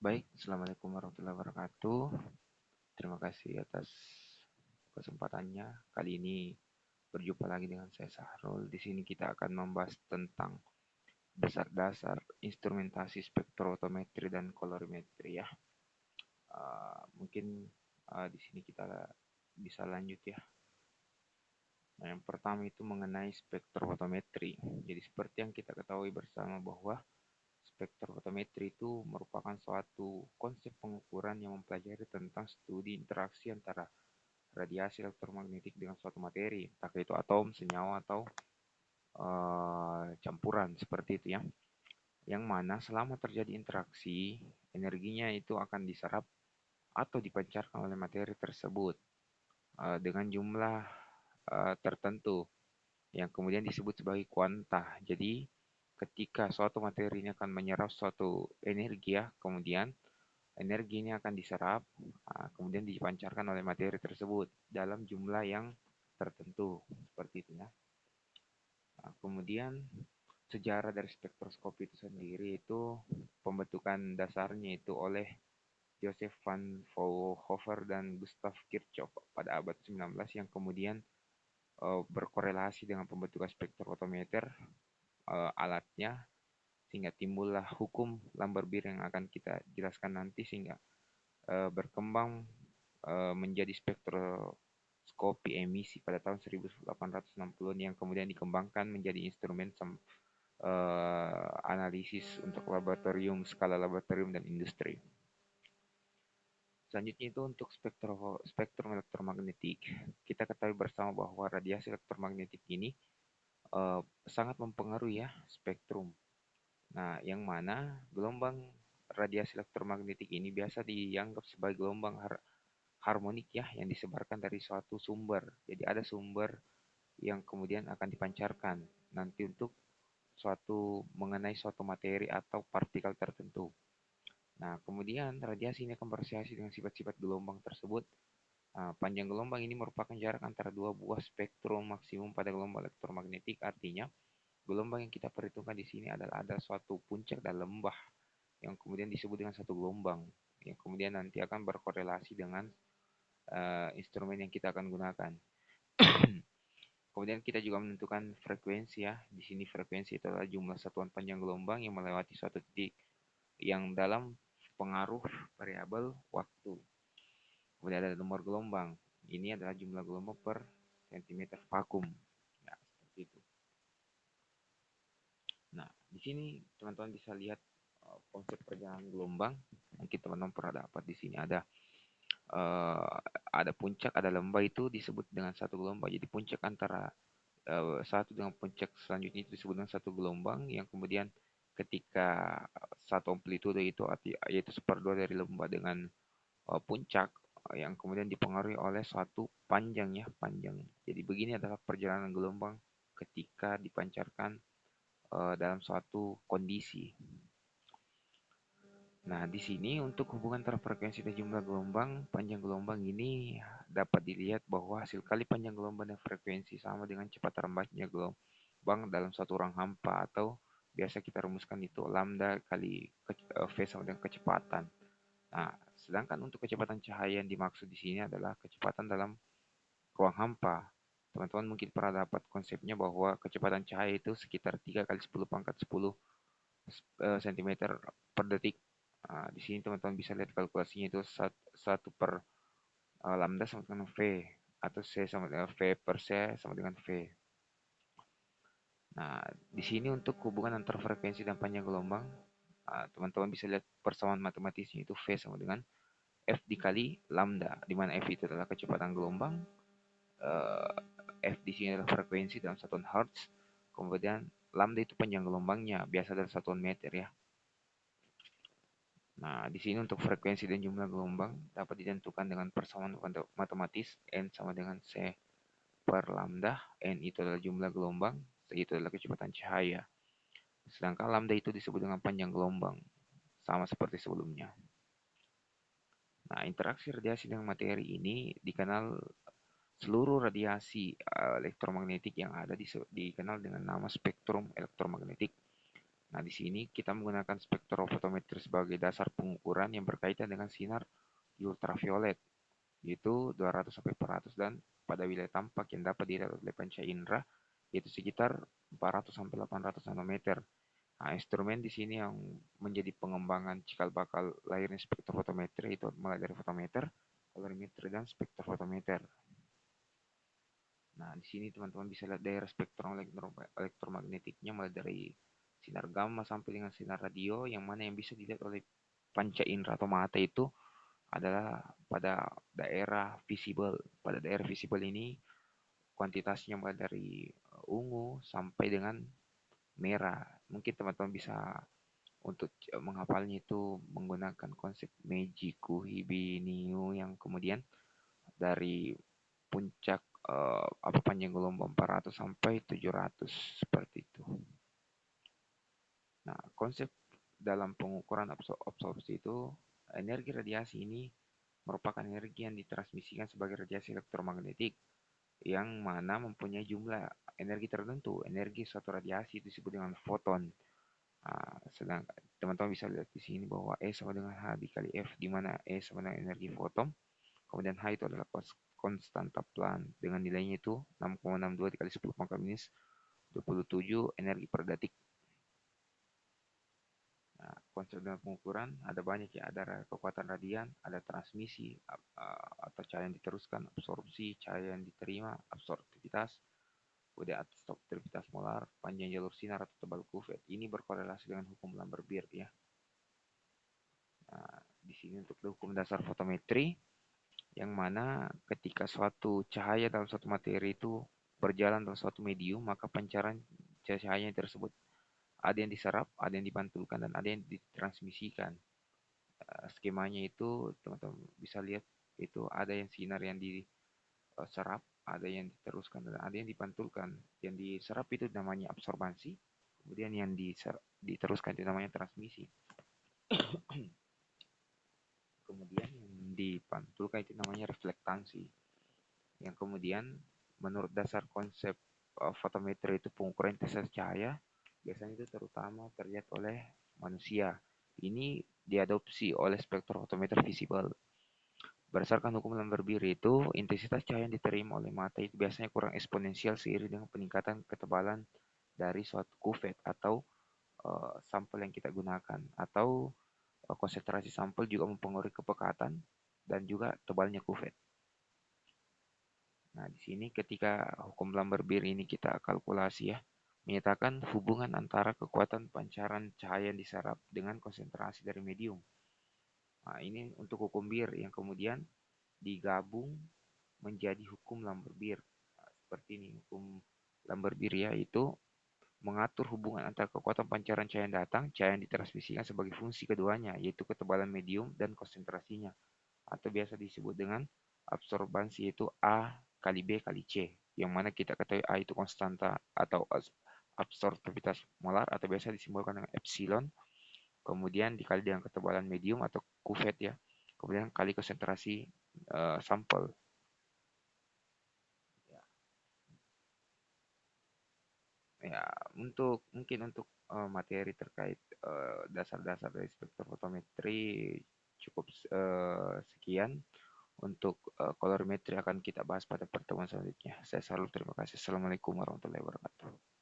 Baik, Assalamualaikum warahmatullahi wabarakatuh. Terima kasih atas kesempatannya. Kali ini berjumpa lagi dengan saya Sahrul. Di sini kita akan membahas tentang dasar-dasar instrumentasi spektrofotometri dan kolorimetri ya. Mungkin di sini kita bisa lanjut ya. Nah, yang pertama itu mengenai spektrofotometri. Jadi seperti yang kita ketahui bersama bahwa spektrofotometri itu merupakan suatu konsep pengukuran yang mempelajari tentang studi interaksi antara radiasi elektromagnetik dengan suatu materi, entah itu atom, senyawa, atau campuran seperti itu ya. Yang mana selama terjadi interaksi, energinya itu akan diserap atau dipancarkan oleh materi tersebut dengan jumlah tertentu yang kemudian disebut sebagai kuanta. Jadi ketika suatu materi ini akan menyerap suatu energi ya, kemudian energi ini akan diserap, kemudian dipancarkan oleh materi tersebut dalam jumlah yang tertentu, seperti itu ya. Kemudian sejarah dari spektroskopi itu sendiri itu pembentukan dasarnya itu oleh Joseph van Vollenhoven dan Gustav Kirchhoff pada abad 19 yang kemudian berkorelasi dengan pembentukan spektrofotometer alatnya sehingga timbullah hukum Lambert-Beer yang akan kita jelaskan nanti sehingga berkembang menjadi spektroskopi emisi pada tahun 1860 yang kemudian dikembangkan menjadi instrumen analisis untuk laboratorium, skala laboratorium dan industri. Selanjutnya itu untuk spektrum elektromagnetik. Kita ketahui bersama bahwa radiasi elektromagnetik ini sangat mempengaruhi ya spektrum. Nah, yang mana gelombang radiasi elektromagnetik ini biasa dianggap sebagai gelombang harmonik ya yang disebarkan dari suatu sumber. Jadi ada sumber yang kemudian akan dipancarkan nanti untuk mengenai suatu materi atau partikel tertentu. Nah, kemudian radiasi ini akan berasosiasi dengan sifat-sifat gelombang tersebut. Panjang gelombang ini merupakan jarak antara dua buah spektrum maksimum pada gelombang elektromagnetik. Artinya, gelombang yang kita perhitungkan di sini adalah ada suatu puncak dan lembah yang kemudian disebut dengan satu gelombang yang kemudian nanti akan berkorelasi dengan instrumen yang kita akan gunakan. Kemudian kita juga menentukan frekuensi ya. Di sini frekuensi itu adalah jumlah satuan panjang gelombang yang melewati suatu titik yang dalam pengaruh variabel waktu. Kemudian ada nomor gelombang. Ini adalah jumlah gelombang per cm vakum. Ya, seperti itu. Nah, di sini teman-teman bisa lihat konsep perjalanan gelombang. Mungkin teman-teman pernah dapat di sini uh, ada puncak, ada lembah itu disebut dengan satu gelombang. Jadi puncak antara satu dengan puncak selanjutnya itu disebut dengan satu gelombang yang kemudian ketika satu amplitude itu yaitu seperdua dari lembah dengan puncak yang kemudian dipengaruhi oleh suatu panjang ya panjang. Jadi begini adalah perjalanan gelombang ketika dipancarkan dalam suatu kondisi. Nah, di sini untuk hubungan antara frekuensi dan jumlah gelombang, panjang gelombang ini dapat dilihat bahwa hasil kali panjang gelombang dan frekuensi sama dengan cepat rembatnya gelombang dalam satu ruang hampa atau biasa kita rumuskan itu lambda kali V sama dengan kecepatan. Nah, sedangkan untuk kecepatan cahaya yang dimaksud di sini adalah kecepatan dalam ruang hampa. Teman-teman mungkin pernah dapat konsepnya bahwa kecepatan cahaya itu sekitar 3 kali 10 pangkat 10 cm per detik. Di sini teman-teman bisa lihat kalkulasinya itu 1 per lambda sama dengan V atau C sama dengan V per C sama dengan V. Nah, di sini untuk hubungan antar frekuensi dan panjang gelombang, teman-teman bisa lihat persamaan matematisnya itu V sama dengan F dikali lambda, di mana F itu adalah kecepatan gelombang, F di sini adalah frekuensi dalam satuan hertz, kemudian lambda itu panjang gelombangnya, biasa dalam satuan meter ya. Nah, di sini untuk frekuensi dan jumlah gelombang dapat ditentukan dengan persamaan matematis N sama dengan C per lambda. N itu adalah jumlah gelombang, C itu adalah kecepatan cahaya. Sedangkan lambda itu disebut dengan panjang gelombang, sama seperti sebelumnya. Nah, interaksi radiasi dengan materi ini dikenal seluruh radiasi elektromagnetik yang ada dikenal dengan nama spektrum elektromagnetik. Nah, di sini kita menggunakan spektrofotometri sebagai dasar pengukuran yang berkaitan dengan sinar ultraviolet, yaitu 200 sampai 400 dan pada wilayah tampak yang dapat dilihat oleh panca indera yaitu sekitar 400 sampai 800 nanometer. Nah, instrumen di sini yang menjadi pengembangan cikal bakal lahirnya spektrofotometri itu mulai dari fotometer, kolorimetri, dan spektrofotometer. Nah, di sini teman-teman bisa lihat daerah spektrum elektromagnetiknya mulai dari sinar gamma sampai dengan sinar radio, yang mana yang bisa dilihat oleh panca indera atau mata itu adalah pada daerah visible. Pada daerah visible ini kuantitasnya mulai dari ungu sampai dengan merah. Mungkin teman-teman bisa untuk menghafalnya itu menggunakan konsep Meiji Kuhibiniu yang kemudian dari puncak apa panjang gelombang 400 sampai 700 seperti itu. Nah, konsep dalam pengukuran absorpsi itu energi radiasi ini merupakan energi yang ditransmisikan sebagai radiasi elektromagnetik yang mana mempunyai jumlah energi tertentu. Energi suatu radiasi itu disebut dengan foton. Sedang teman-teman bisa lihat di sini bahwa E sama dengan H dikali F, di mana E sama dengan energi foton, kemudian H itu adalah konstanta Planck dengan nilainya itu 6,62 dikali 10 pangkat minus 27 energi per detik. Nah, konsep dalam pengukuran ada banyak ya, ada kekuatan radian, ada transmisi atau cahaya yang diteruskan, absorpsi, cahaya yang diterima, absorptivitas, kemudian absorptivitas molar, panjang jalur sinar atau tebal kuvert. Ini berkorelasi dengan hukum Lambert-Beer ya. Nah, di sini untuk hukum dasar fotometri, yang mana ketika suatu cahaya dalam suatu materi itu berjalan dalam suatu medium, maka pancaran cahaya tersebut ada yang diserap, ada yang dipantulkan, dan ada yang ditransmisikan. Skemanya itu teman-teman bisa lihat, itu ada yang sinar yang diserap, ada yang diteruskan, dan ada yang dipantulkan. Yang diserap itu namanya absorbansi, kemudian yang diteruskan itu namanya transmisi. Kemudian yang dipantulkan itu namanya reflektansi. Yang kemudian menurut dasar konsep fotometri itu pengukuran intensitas cahaya biasanya itu terutama terlihat oleh manusia. Ini diadopsi oleh spektrofotometer visible. Berdasarkan hukum Lambert-Beer itu, intensitas cahaya yang diterima oleh mata itu biasanya kurang eksponensial seiring dengan peningkatan ketebalan dari suatu kuvet atau sampel yang kita gunakan, atau konsentrasi sampel juga mempengaruhi kepekatan dan juga tebalnya kuvet. Nah, di sini ketika hukum Lambert-Beer ini kita kalkulasi ya, menyatakan hubungan antara kekuatan pancaran cahaya yang diserap dengan konsentrasi dari medium. Nah, ini untuk hukum Beer yang kemudian digabung menjadi hukum Lambert-Beer. Nah, seperti ini hukum Lambert-Beer yaitu mengatur hubungan antara kekuatan pancaran cahaya yang datang, cahaya yang ditransmisikan sebagai fungsi keduanya, yaitu ketebalan medium dan konsentrasinya, atau biasa disebut dengan absorbansi, yaitu A kali B kali C, yang mana kita ketahui A itu konstanta atau absorptivitas molar atau biasa disimbolkan dengan epsilon, kemudian dikali dengan ketebalan medium atau kuvet ya, kemudian kali konsentrasi sampel. Ya, mungkin untuk materi terkait dasar-dasar dari spektrofotometri cukup sekian. Untuk kolorimetri akan kita bahas pada pertemuan selanjutnya. Saya selalu terima kasih. Assalamualaikum warahmatullahi wabarakatuh.